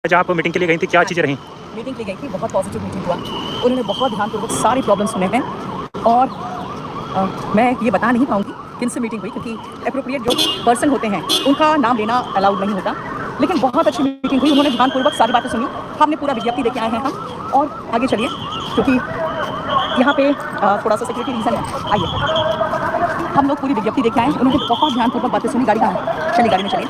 आज आप मीटिंग के लिए गई थी, क्या चीज़ें रहीं? मीटिंग के लिए गई थी, बहुत पॉजिटिव मीटिंग हुआ। उन्होंने बहुत ध्यानपूर्वक सारे प्रॉब्लम सुने हैं और मैं ये बता नहीं पाऊँगी किन से मीटिंग हुई, क्योंकि एप्रोप्रिएट जो पर्सन होते हैं उनका नाम लेना अलाउड नहीं होता। लेकिन बहुत अच्छी मीटिंग हुई, उन्होंने ध्यानपूर्वक सारी बातें सुनी। हमने पूरा विज्ञप्ति लेके आए हैं हम, और आगे चलिए क्योंकि यहाँ पे थोड़ा सा सिक्योरिटी रीज़न है। आइए, हम लोग पूरी विज्ञप्ति लेके आए। उन्होंने बहुत ध्यानपूर्वक बातें सुनी। गाड़ी कहाँ है? चलिए गाड़ी में चलिए।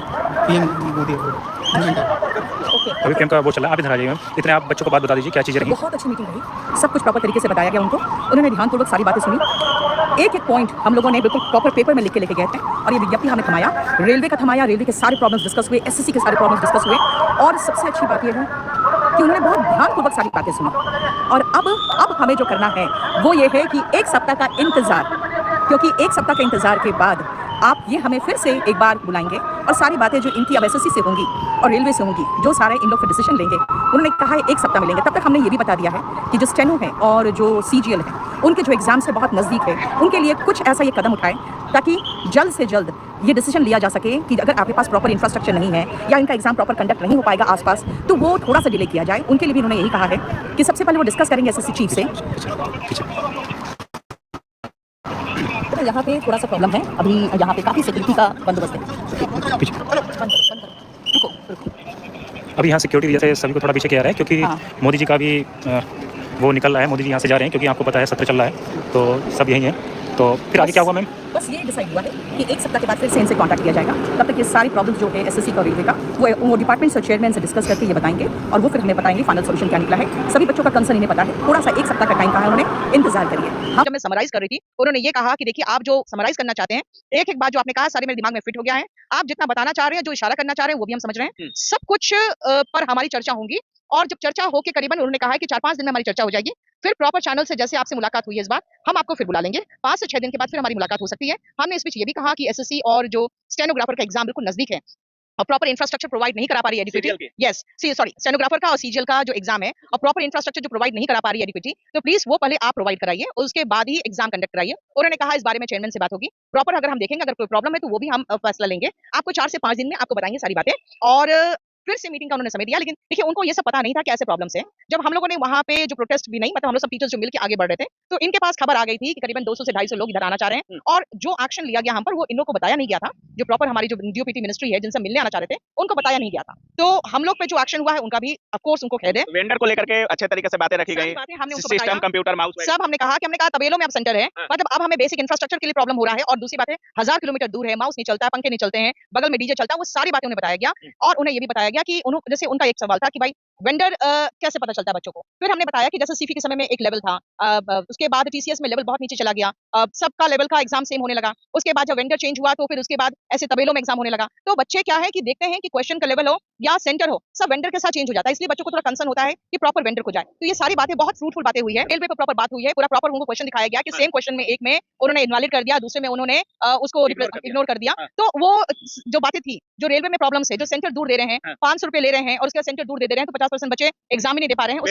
अभी पीएम का वो चल रहा है, आप इधर आ जाइए मैम। इतने आप बच्चों को बात बता दीजिए क्या चीज़ें रहीं। बहुत अच्छी मीटिंग रही, सब कुछ प्रॉपर तरीके से बताया गया उनको। उन्होंने ध्यानपूर्वक सारी बातें सुनी। एक एक पॉइंट हम लोगों ने बिल्कुल प्रॉपर पेपर में लिख के लेके गए थे, और ये विज्ञप्ति हमने थमाया। रेलवे का थमाया, रेलवे के सारे प्रॉब्लम्स डिस्कस हुए, एसएससी के सारे प्रॉब्लम्स डिस्कस हुए। और सबसे अच्छी बात ये है कि उन्होंने बहुत ध्यानपूर्वक सारी बातें सुनी। और अब हमें जो करना है वो ये है कि एक सप्ताह का इंतजार, क्योंकि एक सप्ताह के इंतजार के बाद आप ये हमें फिर से एक बार बुलाएंगे और सारी बातें जो इनकी अब एसएससी से होंगी और रेलवे से होंगी, जो सारे इन लोग फिर डिसीजन लेंगे। उन्होंने कहा है एक सप्ताह मिलेंगे। तब तक हमने ये भी बता दिया है कि जो स्टेनो है और जो सीजीएल है, उनके जो एग्जाम्स है बहुत नज़दीक है, उनके लिए कुछ ऐसा ये कदम उठाए ताकि जल्द से जल्द ये डिसीजन लिया जा सके कि अगर आपके पास प्रॉपर इंफ्रास्ट्रक्चर नहीं है या इनका एग्जाम प्रॉपर कंडक्ट नहीं हो पाएगा आसपास, तो वो थोड़ा सा डिले किया जाए। उनके लिए भी उन्होंने यही कहा है कि सबसे पहले वो डिस्कस करेंगे एसएससी चीफ से। तो यहाँ पे थोड़ा सा प्रॉब्लम है, अभी यहाँ पे काफ़ी सिक्योरिटी का बंदोबस्त है। अभी यहाँ सिक्योरिटी वजह से सभी को थोड़ा पीछे किया रहा है, क्योंकि मोदी जी का भी वो निकल रहा है। मोदी जी यहाँ से जा रहे हैं, क्योंकि आपको पता है सत्र चल रहा है, तो सब यही हैं। तो फिर आगे क्या हुआ मैम? बस ये डिसाइड हुआ है कि एक सप्ताह के बाद फिर से इनसे कांटेक्ट किया जाएगा। तब तक ये सारी प्रॉब्लम्स जो है एसएससी का, रेलवे का, वो डिपार्टमेंट्स और चेयरमैन से डिस्कस करके ये बताएंगे, और वो फिर हमें बताएंगे फाइनल सोल्यूशन क्या निकला है। सभी बच्चों का कंसर्न इन्हें पता है। थोड़ा सा एक सप्ताह का टाइम कहा है उन्होंने, इंतजार करिए। हाँ, जब मैं समराइज कर रही थी, उन्होंने ये कहा कि देखिए आप जो समराइज करना चाहते हैं, एक एक बात जो आपने कहा सारे मेरे दिमाग में फिट हो गया है। आप जितना बताना चाह रहे हैं, जो इशारा करना चाह रहे हैं, वो भी हम समझ रहे हैं। सब कुछ पर हमारी चर्चा होंगी, और जब चर्चा होके करीबन उन्होंने कहा है कि 4-5 दिन में हमारी चर्चा हो जाएगी। फिर प्रॉपर चैनल से जैसे आपसे मुलाकात हुई है इस बार, हम आपको फिर बुला लेंगे। 5 से 6 दिन के बाद फिर हमारी मुलाकात हो सकती है। हमने इस बीच ये भी कहा कि एसएससी और जो स्टेनोग्राफर का एग्जाम बिल्कुल नजदीक है, और प्रॉपर इंफ्रास्ट्रक्चर प्रोवाइड नहीं करा पा रही है एडुकेटी। यस, सॉरी, स्टेनोग्राफर का और सीजीएल का जो एग्जाम है, और प्रॉपर इंफ्रास्ट्रक्चर जो प्रोवाइड नहीं करा पा रही है एडुकेटी, तो प्लीज वो पहले आप प्रोवाइड कराइए, उसके बाद ही एग्जाम कंडक्ट कराइए। उन्होंने कहा इस बारे में चेयरमैन से बात होगी। प्रॉपर अगर हम देखेंगे, अगर कोई प्रॉब्लम है तो वो भी हम फैसला लेंगे। आपको 4 से 5 दिन में आपको बताएंगे सारी बातें। और फिर से मीटिंग का उन्होंने समय दिया, लेकिन देखिए उनको ये सब पता नहीं था कि ऐसे प्रॉब्लम्स हैं। जब हम लोगों ने वहाँ पे जो प्रोटेस्ट भी नहीं, मतलब हम लोग सब टीचर्स जो मिलके आगे बढ़ रहे थे, तो इनके पास खबर आ गई थी कि करीबन 200 से 250 लोग इधर आना चाह रहे हैं, और जो एक्शन लिया गया हम पर, वो इन लोगों को बताया नहीं गया था। जो प्रॉपर हमारी जो डीओपीटी मिनिस्ट्री है, जिनसे मिलने आना चाह रहे थे, उनको बताया नहीं गया था। तो हम लोग पे जो एक्शन हुआ है उनका भी ऑफ कोर्स उनको खेद है। वेंडर को लेकर के अच्छे तरीके से बातें रखी गई, सिस्टम, कंप्यूटर, माउस, सब हमने कहा तबेलों में अब सेंटर है, मतलब अब हमें बेसिक इंफ्रास्ट्रक्चर के लिए प्रॉब्लम हो रहा है। और दूसरी बात है, 1000 किलोमीटर दूर है, माउस नहीं चलता है, पंखे नहीं चलते हैं, बगल में डीजे चलता है, वो सारी बातें उन्हें बताया गया। और उन्हें ये भी बताया गया कि उन्होंने, जैसे उनका एक सवाल था कि भाई वेंडर कैसे पता चलता है बच्चों को। फिर हमने बताया कि जैसे सीफी के समय में एक लेवल था, उसके बाद टीसीएस में लेवल बहुत नीचे चला गया, सबका लेवल का एग्जाम सेम होने लगा। उसके बाद जब वेंडर चेंज हुआ, तो फिर उसके बाद ऐसे तबेलों में एग्जाम होने लगा। तो बच्चे क्या है कि देखते हैं कि क्वेश्चन का लेवल हो या सेंटर हो, सब वेंडर के साथ चेंज हो जाता है, इसलिए बच्चों को थोड़ा कंसर्न होता है कि प्रॉपर वेंडर को जाए। तो ये सारी बातें बहुत फ्रूटफुल बातें हुई है। रेलवे पर प्रॉपर बात हुई है, पूरा प्रॉपर उनको क्वेश्चन दिखाया गया कि सेम क्वेश्चन में एक में उन्होंने इनवैलिड कर दिया, दूसरे में उन्होंने उसको इग्नोर कर दिया। तो वो जो बातें थी, जो रेलवे में प्रॉब्लम्स है, जो सेंटर दूर दे रहे हैं, 500 रुपए ले रहे हैं और उसका सेंटर दूर दे रहे हैं, तो 50% बच्चे एग्जाम ही नहीं दे पा रहे हैं।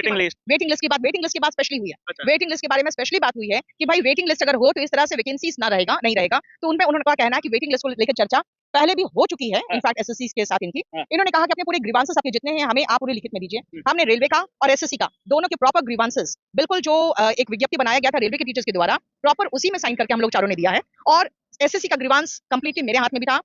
वेटिंग लिस्ट की बात स्पेशली हुई है। वेटिंग लिस्ट के बारे में स्पेशली बात हुई है कि भाई वेटिंग लिस्ट अगर हो तो इस तरह से वैकेंसीज नहीं रहेगा। तो उनमें उन्होंने कहना है कि वेटिंग लिस्ट को लेकर चर्चा पहले भी हो चुकी है, इनफैक्ट एसएससी के साथ इनकी। इन्होंने कहा कि अपने पूरे ग्रीवांसेस आपके जितने हैं हमें आप पूरे लिखित में दीजिए। हमने रेलवे का और एसएससी का दोनों के प्रॉपर ग्रीवांसेस, बिल्कुल जो एक विज्ञप्ति बनाया गया था रेलवे के टीचर्स के द्वारा, प्रॉपर उसी में साइन करके हम लोग चारों ने दिया है। और एसएससी का ग्रीवांस कंप्लीटली मेरे हाथ में भी था,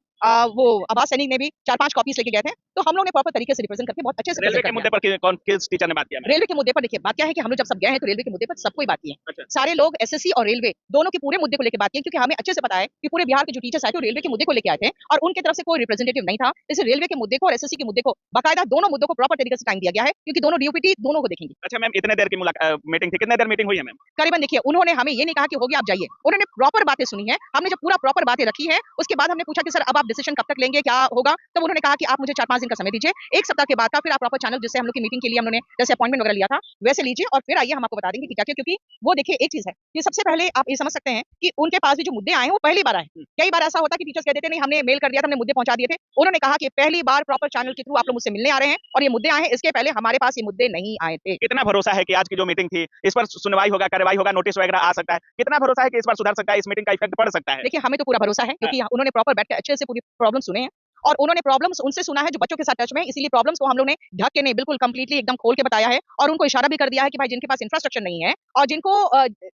वो अब्बास सैनिक ने भी 4-5 कॉपीज लेके गए थे। तो हम लोग ने प्रॉपर तरीके से रिप्रेजेंट करके बहुत अच्छे से रेलवे के मुद्दे पर कौन किस टीचर ने बात किया? रेलवे के मुद्दे पर देखिए बात क्या है कि हम लोग जब सब गए हैं तो रेलवे के मुद्दे पर सबको ही बात की है। सारे लोग एसएससी और रेलवे दोनों के पूरे मुद्दे को लेकर बात की, क्योंकि हमें अच्छे से पता है कि पूरे बिहार के जो टीचर्स आए थे रेलवे के मुद्दे को लेकर आए थे, और उनके तरफ से कोई रिप्रेजेंटेटिव नहीं था। इसलिए रेलवे के मुद्दे को और एसएससी के मुद्दे को बाकायदा दोनों मुद्दों को प्रॉपर तरीके से टाइम दिया गया है, क्योंकि दोनों डीओपीटी दोनों को देखेंगे। अच्छा मैम, इतने देर की मीटिंग थी, कितने देर मीटिंग हुई है मैम? करीबन देखिए उन्होंने हमें ये नहीं कहा कि होगी आप जाइए, उन्होंने प्रॉपर बातें सुनी है। हमने जब पूरा प्रॉपर बातें रखी है, उसके बाद हमने पूछा कि सर अब आप डिसीजन कब तक लेंगे, क्या होगा। तब उन्होंने कहा कि आप मुझे 4-5 दिन का समय दीजिए, एक सप्ताह के बाद का फिर आप प्रॉपर चैनल, जिससे हम लोग की मीटिंग के लिए हमने जैसे अपॉइंटमेंट वगैरह लिया था, वैसे लीजिए और फिर आइए, हम आपको बता देंगे कि क्या क्या। क्योंकि वो देखिए एक चीज है कि सबसे पहले आप ये समझ सकते हैं कि उनके पास भी जो मुद्दे आए हैं वो पहली बार आए। कई बार ऐसा होता है कि टीचर्स कहते थे नहीं हमने मेल कर दिया था, हमने मुद्दे पहुंचा दिए थे। उन्होंने कहा कि पहली बार प्रॉपर चैनल के थ्रू आप लोग मुझसे मिलने आ रहे हैं और ये मुद्दे आए हैं, इसके पहले हमारे पास ये मुद्दे नहीं आए थे। कितना भरोसा है कि आज की जो मीटिंग थी इस पर सुनवाई होगा, कार्रवाई होगा, नोटिस वगैरह आ सकता है? कितना भरोसा है कि इस बार सुधर सकता है, इस मीटिंग का इफेक्ट पड़ सकता है? देखिए हमें तो पूरा भरोसा है, क्योंकि उन्होंने प्रॉपर बैठ के अच्छे से पूरी प्रॉब्लम सुने हैं और उन्होंने प्रॉब्लम्स उनसे सुना है जो बच्चों के साथ टच में, इसीलिए प्रॉब्लम्स को हम लोग ने ढक के नहीं, बिल्कुल कंप्लीटली एकदम खोल के बताया है और उनको इशारा भी कर दिया है कि भाई जिनके पास इंफ्रास्ट्रक्चर नहीं है और जिनको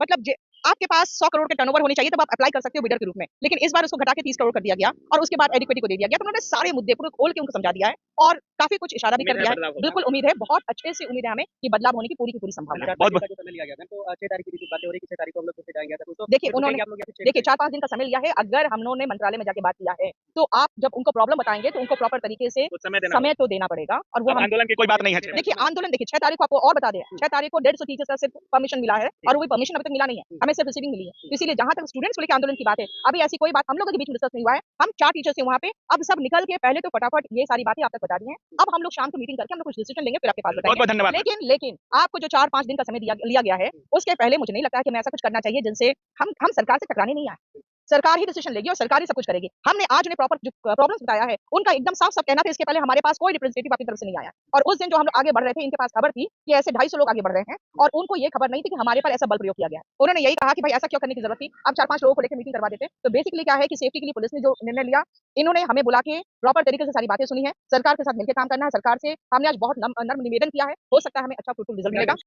मतलब आपके पास 100 करोड़ के टर्नओवर होनी चाहिए तब आप अप्लाई कर सकते हो बिडर के रूप में, लेकिन इस बार उसको घटा के 30 करोड़ कर दिया गया और उसके बाद एडिक्विटी को दे दिया गया। तो उन्होंने सारे मुद्दे पूरे खोल के उनको समझा दिया है और काफी कुछ इशारा भी कर दिया है। बिल्कुल उम्मीद है, बहुत अच्छे से उम्मीद है हमें कि बदलाव होने की पूरी संभावना है। बहुत जो समय लिया गया था तो 6 तारीख की भी कुछ बातें हो रही कि 6 तारीख को हम लोग फिर से जाएंगे तो देखिए उन्होंने देखिए 4-5 दिन का समय लिया है। अगर हम लोगों ने मंत्रालय में जाके बात किया है तो आप जब उनको प्रॉब्लम बताएंगे तो उनको प्रॉपर तरीके से समय तो देना पड़ेगा और वो आंदोलन की कोई बात नहीं है। देखिए आंदोलन देखिए 6 तारीख को आपको और बता दें, 6 तारीख को 150 टीचर्स का सिर्फ परमिशन मिला है और वो परमिशन अभी तक मिला नहीं है, हमें सिर्फ रिसीविंग मिली है। तो इसीलिए जहां तक स्टूडेंट्स को लेकर आंदोलन की बात है, अभी ऐसी कोई बात हम लोगों के बीच में डिस्कस नहीं हुआ है। हम 4 टीचर्स थे वहां पे, अब सब निकल के पहले तो फटाफट ये सारी बातें आप तक बता दी हैं। अब हम लोग शाम को मीटिंग करके हम लोग कुछ डिसीजन लेंगे फिर आपके पास बहुत बहुत बताएंगे। धन्यवाद। लेकिन आपको जो 4-5 दिन का समय लिया गया है, उसके पहले मुझे नहीं लगता है कि हमें ऐसा कुछ करना चाहिए जिनसे हम सरकार से टकराने नहीं आए। सरकार ही डिसीजन लेगी और सरकार ही सब कुछ करेगी। हमने आज उन्हें प्रॉपर जो प्रॉब्लम्स बताया है, उनका एकदम साफ-साफ कहना था इसके पहले हमारे पास कोई रिप्रेजेंटेटिव आपकी तरफ से नहीं आया। और उस दिन जो हम लोग आगे बढ़ रहे थे, इनके पास खबर थी कि ऐसे 250 लोग आगे बढ़ रहे हैं और उनको ये खबर नहीं थी कि हमारे पर ऐसा बल प्रयोग किया गया है। उन्होंने यही कहा कि भाई ऐसा क्यों करने की जरूरत थी, अब 4-5 लोगों को लेकर मीटिंग करवा देते। तो बेसिकली क्या है कि सेफ्टी के लिए पुलिस ने जो निर्णय लिया, इन्होंने हमें बुला के प्रॉपर तरीके से सारी बातें सुनी है। सरकार के साथ मिलकर काम करना है। सरकार से हमने आज बहुत नम्र निवेदन किया है, हो सकता है हमें अच्छा फ्रूटफुल रिजल्ट मिलेगा।